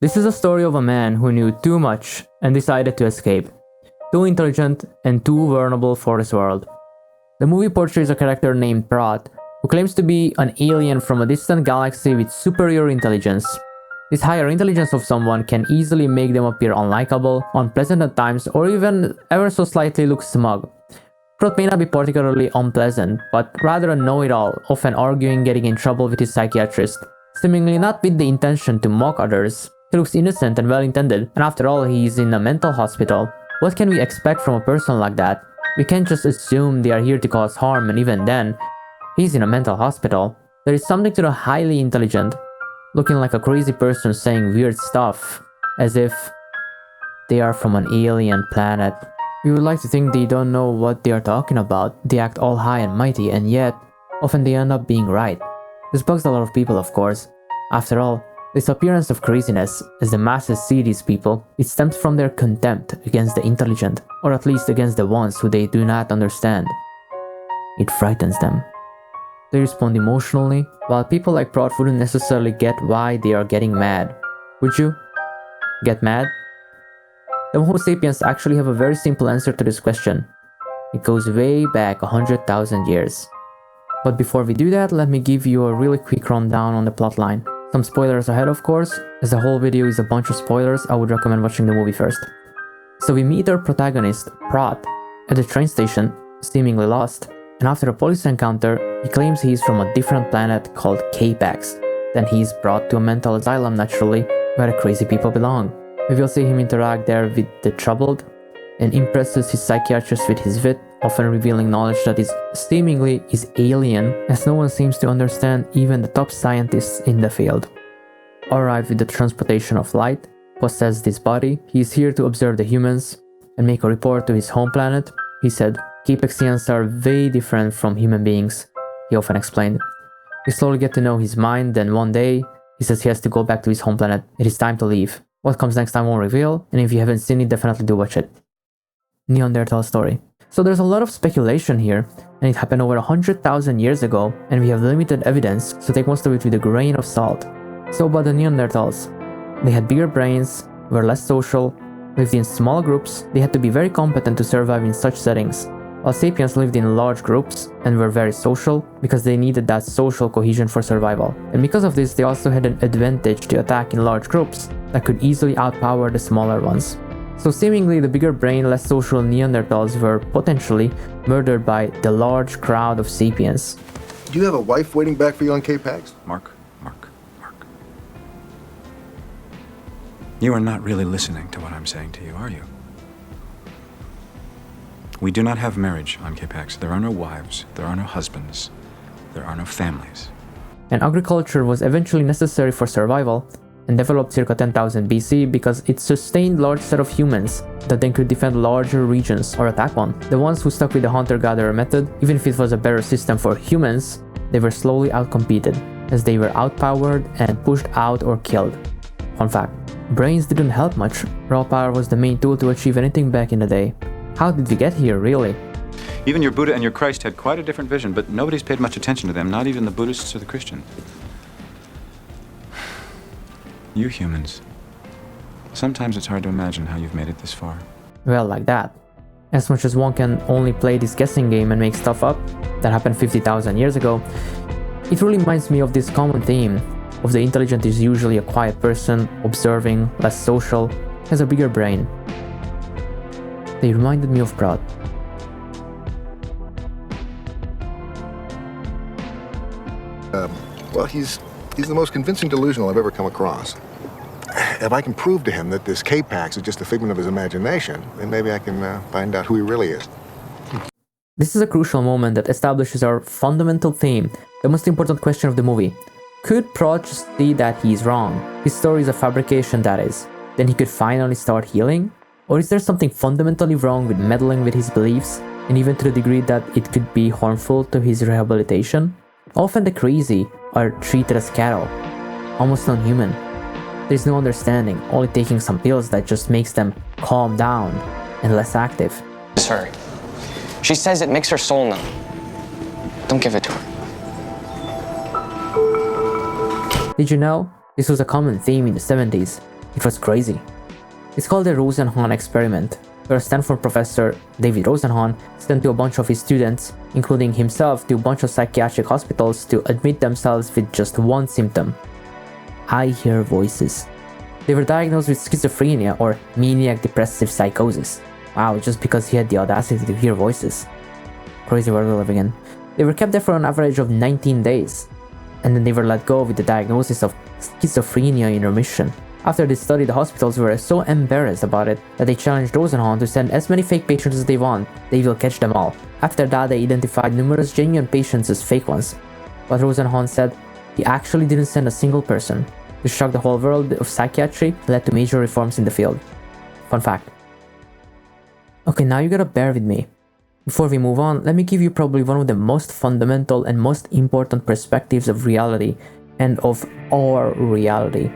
This is a story of a man who knew too much and decided to escape. Too intelligent and too vulnerable for this world. The movie portrays a character named Prot, who claims to be an alien from a distant galaxy with superior intelligence. This higher intelligence of someone can easily make them appear unlikable, unpleasant at times, or even ever so slightly look smug. Prot may not be particularly unpleasant, but rather a know-it-all, often arguing, getting in trouble with his psychiatrist, seemingly not with the intention to mock others. He looks innocent and well-intended, and after all, he is in a mental hospital. What can we expect from a person like that? We can't just assume they are here to cause harm, and even then, he's in a mental hospital. There is something to the highly intelligent, looking like a crazy person saying weird stuff, as if they are from an alien planet. We would like to think they don't know what they are talking about. They act all high and mighty, and yet, often they end up being right. This bugs a lot of people, of course. After all, this appearance of craziness, as the masses see these people, it stems from their contempt against the intelligent, or at least against the ones who they do not understand. It frightens them. They respond emotionally, while people like Prot wouldn't necessarily get why they are getting mad. Would you? Get mad? The Homo sapiens actually have a very simple answer to this question. It goes way back 100,000 years. But before we do that, let me give you a really quick rundown on the plotline. Some spoilers ahead, of course. As the whole video is a bunch of spoilers, I would recommend watching the movie first. So we meet our protagonist, Prot, at the train station, seemingly lost, and after a police encounter, he claims he is from a different planet called K-PAX. Then he is brought to a mental asylum naturally, where the crazy people belong. We will see him interact there with the troubled, and impresses his psychiatrist with his wit, often revealing knowledge that is seemingly alien, as no one seems to understand, even the top scientists in the field. Arrived with the transportation of light, possessed this body, he is here to observe the humans and make a report to his home planet. He said, K-PAXians are way different from human beings, he often explained. We slowly get to know his mind, then one day, he says he has to go back to his home planet. It is time to leave. What comes next I won't reveal, and if you haven't seen it, definitely do watch it. Neanderthal story. So there's a lot of speculation here, and it happened over 100,000 years ago, and we have limited evidence, so take most of it with a grain of salt. So about the Neanderthals. They had bigger brains, were less social, lived in small groups, they had to be very competent to survive in such settings, while sapiens lived in large groups and were very social because they needed that social cohesion for survival. And because of this, they also had an advantage to attack in large groups that could easily outpower the smaller ones. So seemingly the bigger brain, less social Neanderthals were potentially murdered by the large crowd of sapiens. Do you have a wife waiting back for you on K-PAX? Mark. You are not really listening to what I'm saying to you, are you? We do not have marriage on K-PAX. There are no wives, there are no husbands, there are no families. And agriculture was eventually necessary for survival, and developed circa 10,000 BC because it sustained large set of humans that then could defend larger regions or attack one. The ones who stuck with the hunter-gatherer method, even if it was a better system for humans, they were slowly outcompeted, as they were outpowered and pushed out or killed. Fun fact, brains didn't help much. Raw power was the main tool to achieve anything back in the day. How did we get here, really? Even your Buddha and your Christ had quite a different vision, but nobody's paid much attention to them, not even the Buddhists or the Christians. You humans. Sometimes it's hard to imagine how you've made it this far. Well, like that. As much as one can only play this guessing game and make stuff up, that happened 50,000 years ago, it really reminds me of this common theme of the intelligent is usually a quiet person, observing, less social, has a bigger brain. They reminded me of Prot. Well, he's the most convincing delusional I've ever come across. If I can prove to him that this K-PAX is just a figment of his imagination, then maybe I can find out who he really is. This is a crucial moment that establishes our fundamental theme, the most important question of the movie. Could Prot just see that he's wrong? His story is a fabrication, that is. Then he could finally start healing? Or is there something fundamentally wrong with meddling with his beliefs, and even to the degree that it could be harmful to his rehabilitation? Often the crazy are treated as cattle, almost non-human. There's no understanding, only taking some pills that just makes them calm down and less active. It's her. She says it makes her soul numb. Don't give it to her. Did you know? This was a common theme in the 70s. It was crazy. It's called the Rosenhan experiment, where Stanford professor David Rosenhan sent to a bunch of his students, including himself, to a bunch of psychiatric hospitals to admit themselves with just one symptom. I hear voices. They were diagnosed with schizophrenia or maniac depressive psychosis. Wow, just because he had the audacity to hear voices. Crazy world we live in. They were kept there for an average of 19 days, and then they were let go with the diagnosis of schizophrenia in remission. After this study, the hospitals were so embarrassed about it that they challenged Rosenhan to send as many fake patients as they want. They will catch them all. After that, they identified numerous genuine patients as fake ones. But Rosenhan said he actually didn't send a single person. This shocked the whole world of psychiatry and led to major reforms in the field. Fun fact. Okay, now you gotta bear with me. Before we move on, let me give you probably one of the most fundamental and most important perspectives of reality and of our reality.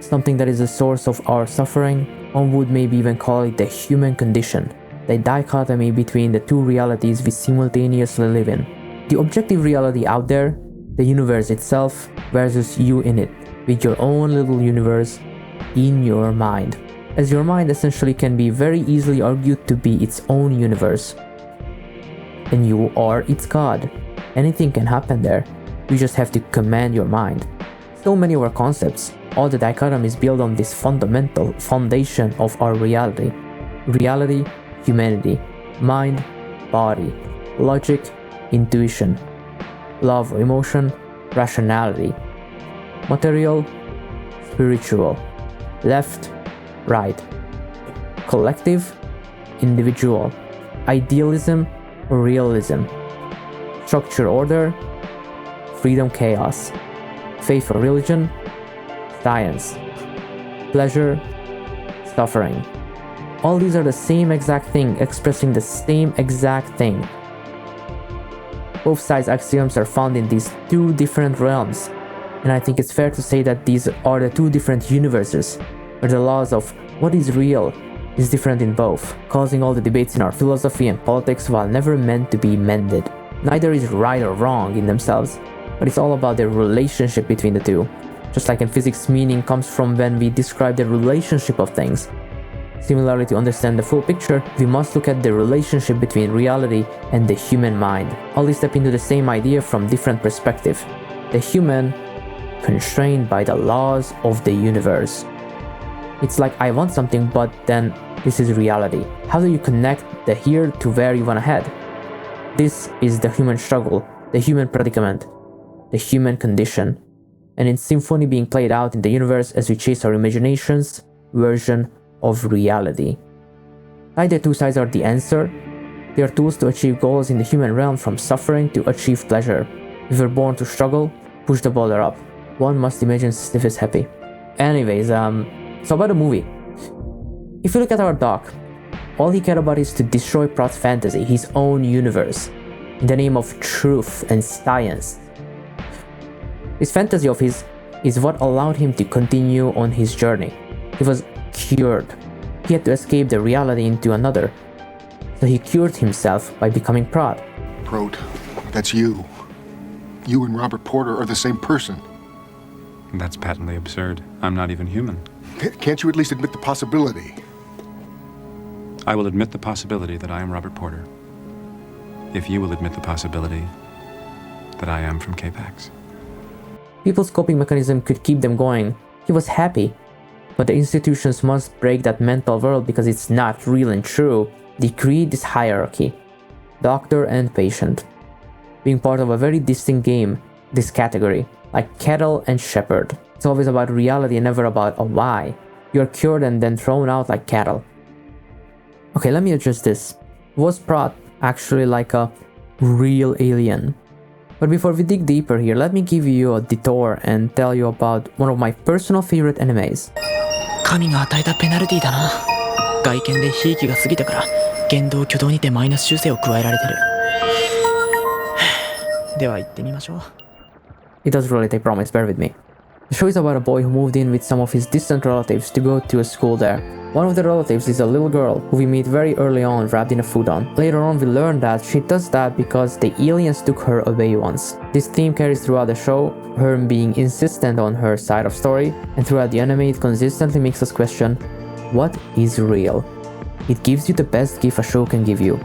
Something that is the source of our suffering. One would maybe even call it the human condition, the dichotomy between the two realities we simultaneously live in. The objective reality out there, the universe itself, versus you in it, with your own little universe in your mind. As your mind essentially can be very easily argued to be its own universe. And you are its god. Anything can happen there. You just have to command your mind. So many of our concepts, all the dichotomies build on this fundamental foundation of our reality. Reality, humanity, mind, body, logic, intuition, love, emotion, rationality, material, spiritual, left, right, collective, individual, idealism, realism, structure, order, freedom, chaos, faith or religion, science, pleasure, suffering. All these are the same exact thing, expressing the same exact thing. Both sides' axioms are found in these two different realms, and I think it's fair to say that these are the two different universes, where the laws of what is real is different in both, causing all the debates in our philosophy and politics while never meant to be mended. Neither is right or wrong in themselves, but it's all about the relationship between the two. Just like in physics, meaning comes from when we describe the relationship of things. Similarly, to understand the full picture, we must look at the relationship between reality and the human mind. All these step into the same idea from different perspectives. The human, constrained by the laws of the universe. It's like I want something, but then this is reality. How do you connect the here to where you want to head? This is the human struggle, the human predicament, the human condition, and its symphony being played out in the universe as we chase our imagination's version of reality. Neither two sides are the answer. They are tools to achieve goals in the human realm, from suffering to achieve pleasure. If we're born to struggle, push the boulder up. One must imagine Steve is happy. Anyways, so about the movie. If you look at our doc, all he cared about is to destroy Prot's fantasy, his own universe, in the name of truth and science. This fantasy of his is what allowed him to continue on his journey. He was cured. He had to escape the reality into another. So he cured himself by becoming Prot. Prot, that's you. You and Robert Porter are the same person. That's patently absurd. I'm not even human. Can't you at least admit the possibility? I will admit the possibility that I am Robert Porter, if you will admit the possibility that I am from K-PAX. People's coping mechanism could keep them going. He was happy. But the institutions must break that mental world because it's not real and true. They create this hierarchy. Doctor and patient. Being part of a very distinct game, this category. Like cattle and shepherd. It's always about reality and never about a why. You're cured and then thrown out like cattle. Okay, let me address this. Was Prot actually like a real alien? But before we dig deeper here, let me give you a detour and tell you about one of my personal favorite animes. 神が与えたペナルティだな。外見でひいきが過ぎたから言動挙動にてマイナス修正を加えられてる。では行ってみましょう。It does really take promise, bear with me. The show is about a boy who moved in with some of his distant relatives to go to a school there. One of the relatives is a little girl who we meet very early on wrapped in a futon. Later on we learn that she does that because the aliens took her away once. This theme carries throughout the show, her being insistent on her side of story, and throughout the anime it consistently makes us question, what is real? It gives you the best gift a show can give you.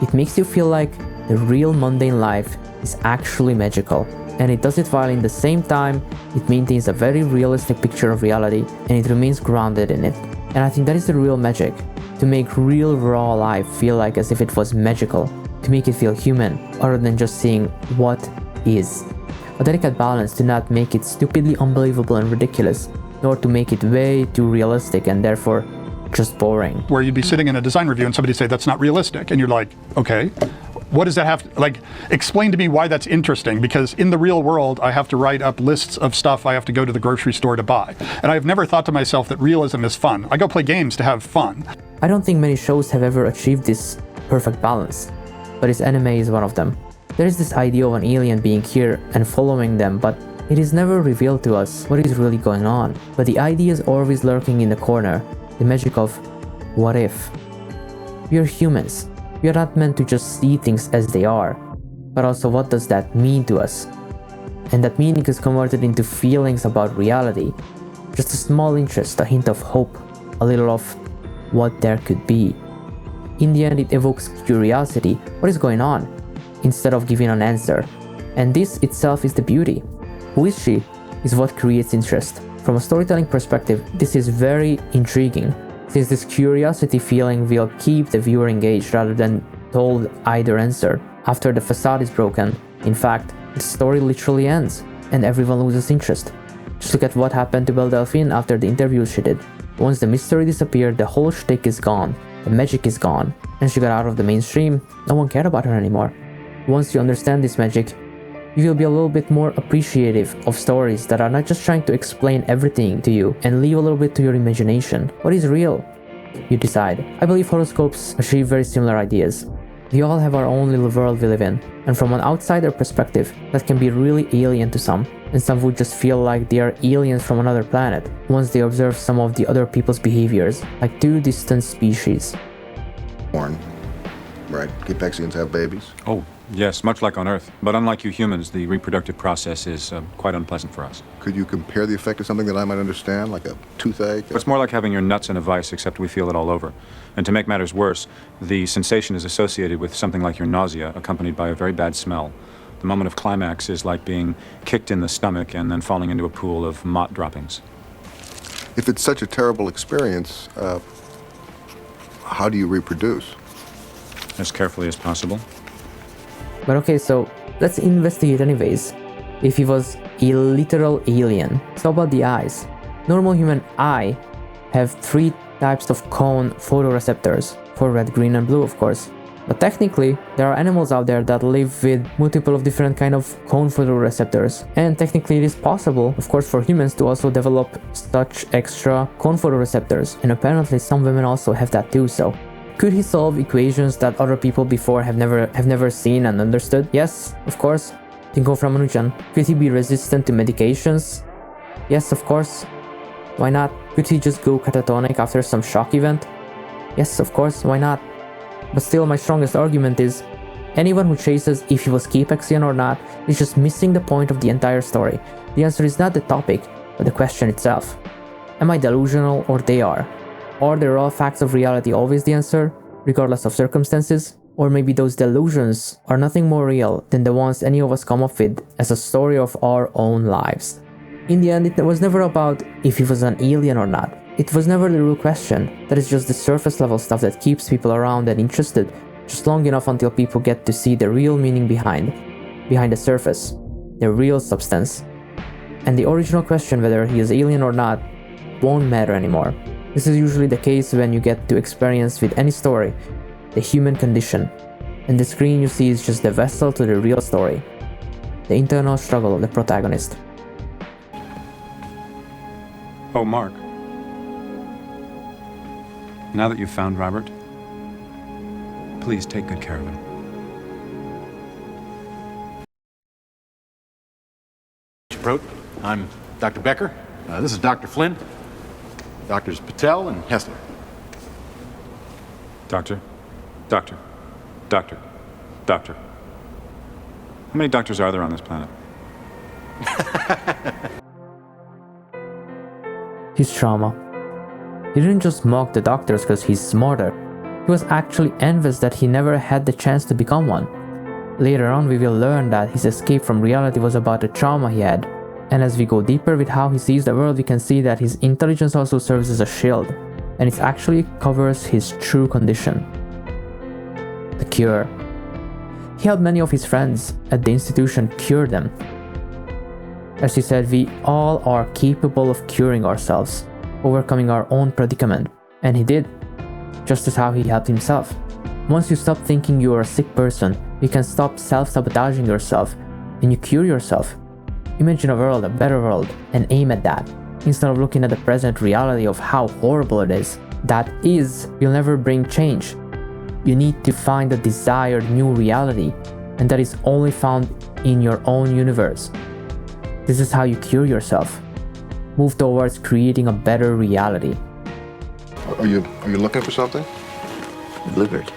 It makes you feel like the real mundane life is actually magical. And it does it while in the same time it maintains a very realistic picture of reality and it remains grounded in it. And I think that is the real magic, to make real raw life feel like as if it was magical, to make it feel human, other than just seeing what is. A delicate balance to not make it stupidly unbelievable and ridiculous, nor to make it way too realistic and therefore just boring. Where you'd be sitting in a design review and somebody say that's not realistic, and you're like, okay, what does that have to, like, explain to me why that's interesting, because in the real world I have to write up lists of stuff I have to go to the grocery store to buy. And I've never thought to myself that realism is fun. I go play games to have fun. I don't think many shows have ever achieved this perfect balance, but this anime is one of them. There is this idea of an alien being here and following them, but it is never revealed to us what is really going on. But the idea is always lurking in the corner, the magic of what if. We are humans. We are not meant to just see things as they are, but also what does that mean to us? And that meaning is converted into feelings about reality. Just a small interest, a hint of hope, a little of what there could be. In the end, it evokes curiosity, what is going on, instead of giving an answer. And this itself is the beauty. Who is she? Is what creates interest. From a storytelling perspective, this is very intriguing, since this curiosity feeling will keep the viewer engaged rather than told either answer. After the facade is broken, in fact, the story literally ends, and everyone loses interest. Just look at what happened to Belle Delphine after the interview she did. Once the mystery disappeared, the whole shtick is gone, the magic is gone, and she got out of the mainstream, no one cared about her anymore. Once you understand this magic, you will be a little bit more appreciative of stories that are not just trying to explain everything to you and leave a little bit to your imagination. What is real? You decide. I believe horoscopes achieve very similar ideas. We all have our own little world we live in, and from an outsider perspective, that can be really alien to some, and some would just feel like they are aliens from another planet once they observe some of the other people's behaviors, like two distant species. Born. Right. K-PAXians have babies. Oh, yes, much like on Earth. But unlike you humans, the reproductive process is quite unpleasant for us. Could you compare the effect of something that I might understand, like a toothache? It's more like having your nuts in a vice, except we feel it all over. And to make matters worse, the sensation is associated with something like your nausea, accompanied by a very bad smell. The moment of climax is like being kicked in the stomach and then falling into a pool of mott droppings. If it's such a terrible experience, how do you reproduce? As carefully as possible. But okay, so let's investigate anyways. If he was a literal alien, so about the eyes. Normal human eye have 3 types of cone photoreceptors, for red, green and blue of course. But technically, there are animals out there that live with multiple of different kind of cone photoreceptors. And technically it is possible, of course, for humans to also develop such extra cone photoreceptors. And apparently some women also have that too, so. Could he solve equations that other people before have never seen and understood? Yes, of course. Think of Ramanujan. Could he be resistant to medications? Yes, of course. Why not? Could he just go catatonic after some shock event? Yes, of course, why not? But still, my strongest argument is, anyone who chases if he was K-PAXian or not is just missing the point of the entire story. The answer is not the topic, but the question itself. Am I delusional or they are? Are the raw facts of reality always the answer, regardless of circumstances? Or maybe those delusions are nothing more real than the ones any of us come up with as a story of our own lives. In the end, it was never about if he was an alien or not. It was never the real question. That is just the surface level stuff that keeps people around and interested, just long enough until people get to see the real meaning behind the surface, the real substance. And the original question, whether he is alien or not, won't matter anymore. This is usually the case when you get to experience with any story, the human condition, and the screen you see is just the vessel to the real story, the internal struggle of the protagonist. Oh, Mark. Now that you've found Robert, please take good care of him. Prot, I'm Dr. Becker. This is Dr. Flynn, Doctors Patel and Hessler. Doctor? Doctor? Doctor? Doctor? How many doctors are there on this planet? His trauma. He didn't just mock the doctors because he's smarter. He was actually envious that he never had the chance to become one. Later on, we will learn that his escape from reality was about the trauma he had. And as we go deeper with how he sees the world, we can see that his intelligence also serves as a shield, and it actually covers his true condition. The cure. He helped many of his friends at the institution cure them. As he said, we all are capable of curing ourselves, overcoming our own predicament, and he did, just as how he helped himself. Once you stop thinking you are a sick person, you can stop self-sabotaging yourself, and you cure yourself. Imagine a world, a better world, and aim at that, instead of looking at the present reality of how horrible it is. That is, will never bring change. You need to find the desired new reality, and that is only found in your own universe. This is how you cure yourself. Move towards creating a better reality. Are you looking for something? The bluebird.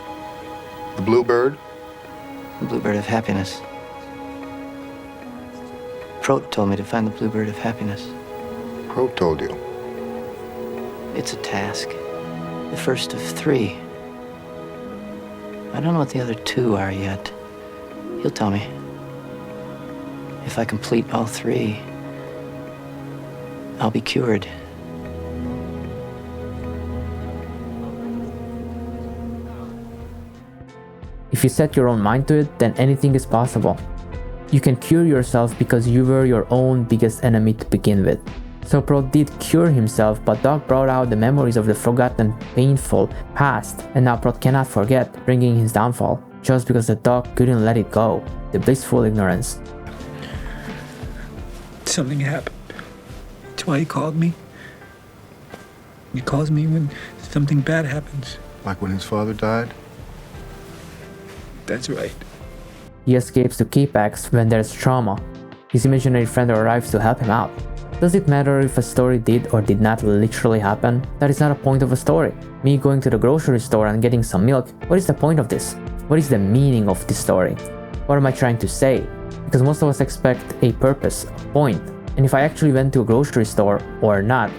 The bluebird? The bluebird of happiness. Prot told me to find the bluebird of happiness. Prot told you. It's a task. The first of 3. I don't know what the other 2 are yet. He'll tell me. If I complete all 3, I'll be cured. If you set your own mind to it, then anything is possible. You can cure yourself because you were your own biggest enemy to begin with. So Prot did cure himself, but Doc brought out the memories of the forgotten, painful past, and now Prot cannot forget, bringing his downfall, just because the Doc couldn't let it go. The blissful ignorance. Something happened. That's why he called me. He calls me when something bad happens. Like when his father died? That's right. He escapes to K-PAX when there's trauma. His imaginary friend arrives to help him out. Does it matter if a story did or did not literally happen? That is not a point of a story. Me going to the grocery store and getting some milk, what is the point of this? What is the meaning of this story? What am I trying to say? Because most of us expect a purpose, a point. And if I actually went to a grocery store or not,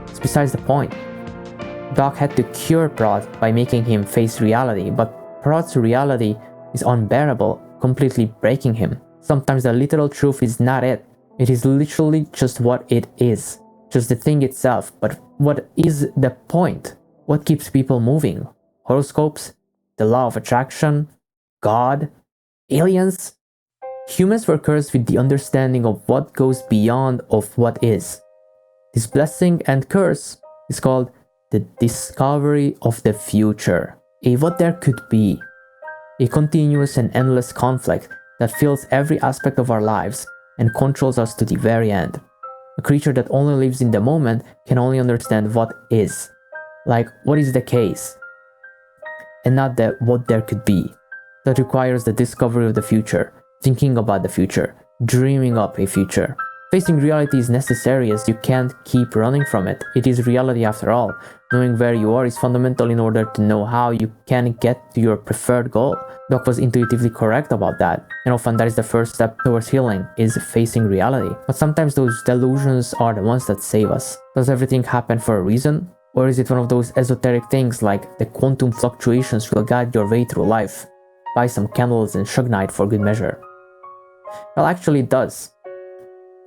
it's besides the point. Doc had to cure Prot by making him face reality, but Prot's reality is unbearable, completely breaking him. Sometimes the literal truth is not it. It is literally just what it is. Just the thing itself. But what is the point? What keeps people moving? Horoscopes? The law of attraction? God? Aliens? Humans were cursed with the understanding of what goes beyond of what is. This blessing and curse is called the discovery of the future. A what there could be. A continuous and endless conflict that fills every aspect of our lives and controls us to the very end. A creature that only lives in the moment can only understand what is. Like, what is the case? And not the what there could be. That requires the discovery of the future, thinking about the future, dreaming up a future. Facing reality is necessary as you can't keep running from it. It is reality after all. Knowing where you are is fundamental in order to know how you can get to your preferred goal. Doc was intuitively correct about that, and often that is the first step towards healing, is facing reality. But sometimes those delusions are the ones that save us. Does everything happen for a reason? Or is it one of those esoteric things like the quantum fluctuations will guide your way through life? Buy some candles and Shugnite for good measure. Well, actually it does.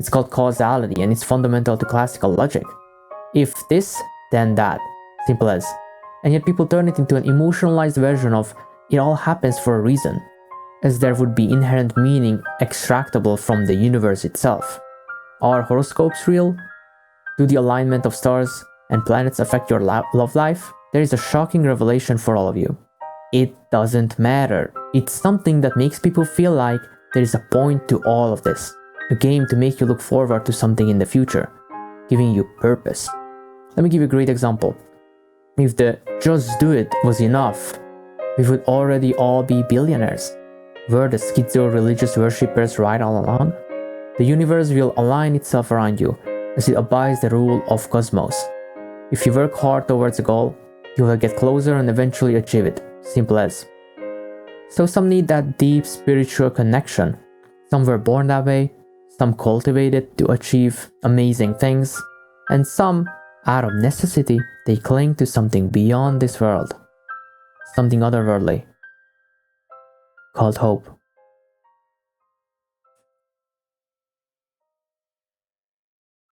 It's called causality and it's fundamental to classical logic. If this, then that. Simple as. And yet people turn it into an emotionalized version of it all happens for a reason, as there would be inherent meaning extractable from the universe itself. Are horoscopes real? Do the alignment of stars and planets affect your love life? There is a shocking revelation for all of you. It doesn't matter. It's something that makes people feel like there is a point to all of this. A game to make you look forward to something in the future, giving you purpose. Let me give you a great example. If the just do it was enough, we would already all be billionaires. Were the schizo-religious worshippers right all along? The universe will align itself around you as it obeys the rule of cosmos. If you work hard towards a goal, you will get closer and eventually achieve it. Simple as. So some need that deep spiritual connection. Some were born that way, some cultivate it to achieve amazing things, and some, out of necessity, they cling to something beyond this world. Something otherworldly, called hope.